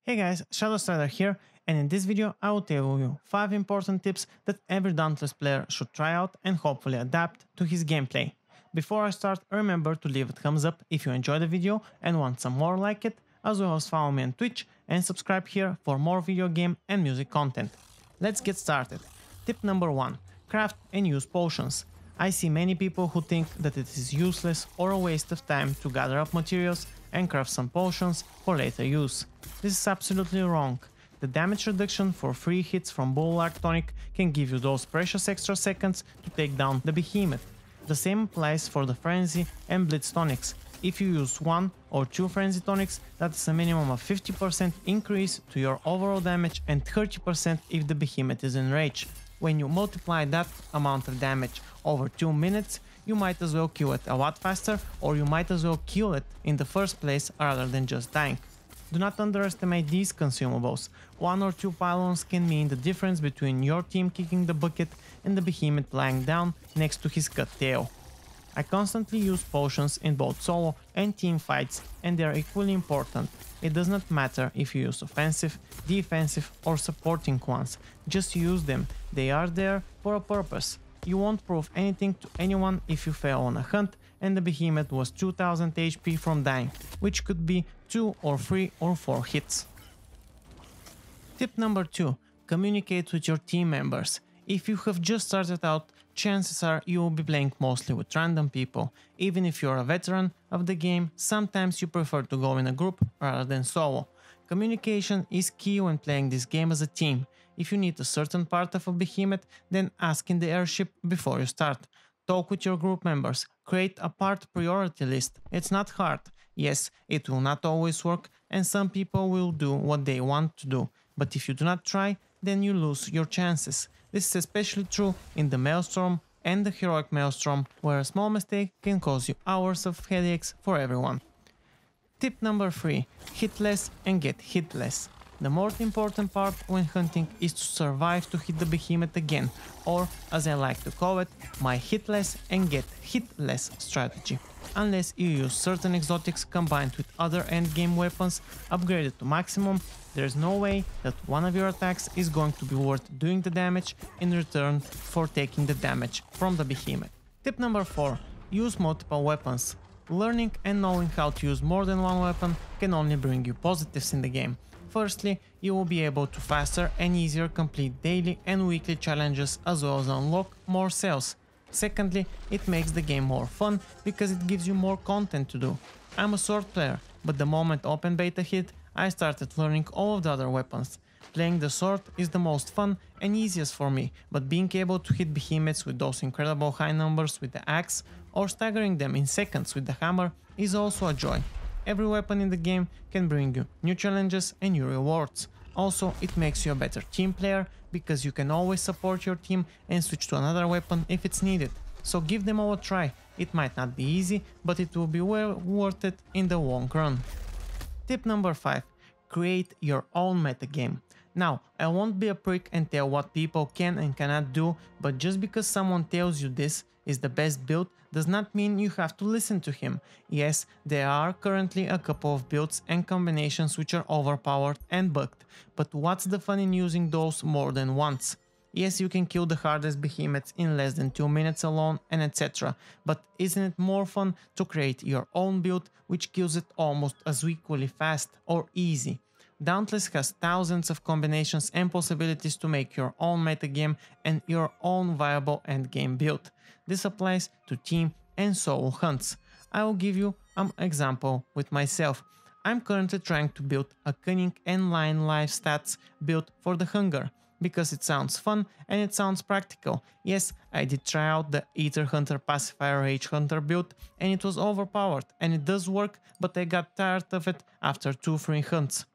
Hey guys, Shadow here, and in this video I will tell you 5 important tips that every Dauntless player should try out and hopefully adapt to his gameplay. Before I start, remember to leave a thumbs up if you enjoyed the video and want some more like it, as well as follow me on Twitch and subscribe here for more video game and music content. Let's get started. Tip number 1. Craft and use potions. I see many people who think that it is useless or a waste of time to gather up materials and craft some potions for later use. This is absolutely wrong. The damage reduction for 3 hits from Bulwark Tonic can give you those precious extra seconds to take down the behemoth. The same applies for the Frenzy and Blitz Tonics. If you use 1 or 2 Frenzy Tonics, that is a minimum of 50% increase to your overall damage and 30% if the behemoth is in rage. When you multiply that amount of damage over 2 minutes, you might as well kill it a lot faster, or you might as well kill it in the first place rather than just dying. Do not underestimate these consumables. 1 or 2 pylons can mean the difference between your team kicking the bucket and the behemoth lying down next to his cut tail. I constantly use potions in both solo and team fights, and they are equally important. It does not matter if you use offensive, defensive or supporting ones, just use them, they are there for a purpose. You won't prove anything to anyone if you fail on a hunt and the behemoth was 2000 HP from dying, which could be 2 or 3 or 4 hits. Tip number 2. Communicate with your team members. If you have just started out, chances are you will be playing mostly with random people. Even if you're a veteran of the game, sometimes you prefer to go in a group rather than solo. Communication is key when playing this game as a team. If you need a certain part of a behemoth, then ask in the airship before you start. Talk with your group members, create a part priority list. It's not hard. Yes, it will not always work and some people will do what they want to do, but if you do not try, then you lose your chances. This is especially true in the Maelstrom and the Heroic Maelstrom, where a small mistake can cause you hours of headaches for everyone. Tip number 3. Hit less and get hit less. The most important part when hunting is to survive to hit the behemoth again, or as I like to call it, my hit less and get hit less strategy. Unless you use certain exotics combined with other endgame weapons upgraded to maximum, there is no way that one of your attacks is going to be worth doing the damage in return for taking the damage from the behemoth. Tip number 4. Use multiple weapons. Learning and knowing how to use more than one weapon can only bring you positives in the game. Firstly, you will be able to faster and easier complete daily and weekly challenges as well as unlock more cells. Secondly, it makes the game more fun because it gives you more content to do. I'm a sword player, but the moment open beta hit, I started learning all of the other weapons. Playing the sword is the most fun and easiest for me, but being able to hit behemoths with those incredible high numbers with the axe or staggering them in seconds with the hammer is also a joy. Every weapon in the game can bring you new challenges and new rewards. Also, it makes you a better team player because you can always support your team and switch to another weapon if it's needed. So give them all a try. It might not be easy, but it will be well worth it in the long run. Tip number 5. Create your own metagame. Now, I won't be a prick and tell what people can and cannot do, but just because someone tells you this is the best build does not mean you have to listen to him. Yes, there are currently a couple of builds and combinations which are overpowered and bugged, but what's the fun in using those more than once? Yes, you can kill the hardest behemoths in less than 2 minutes alone and etc, but isn't it more fun to create your own build which kills it almost as equally fast or easy? Dauntless has thousands of combinations and possibilities to make your own metagame and your own viable endgame build. This applies to team and solo hunts. I will give you an example with myself. I'm currently trying to build a cunning and line life stats build for the hunger, because it sounds fun and it sounds practical. Yes, I did try out the Ether Hunter Pacifier Rage Hunter build and it was overpowered and it does work, but I got tired of it after 2-3 hunts.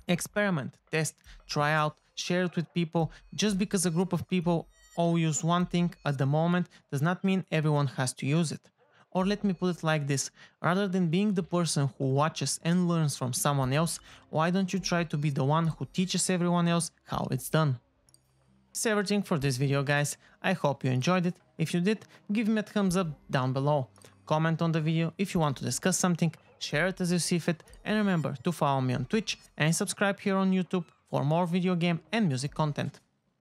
Experiment, test, try out, share it with people. Just because a group of people all use one thing at the moment does not mean everyone has to use it. Or let me put it like this, rather than being the person who watches and learns from someone else, why don't you try to be the one who teaches everyone else how it's done? That's everything for this video, guys. I hope you enjoyed it. If you did, give me a thumbs up down below. Comment on the video if you want to discuss something, share it as you see fit, and remember to follow me on Twitch and subscribe here on YouTube for more video game and music content.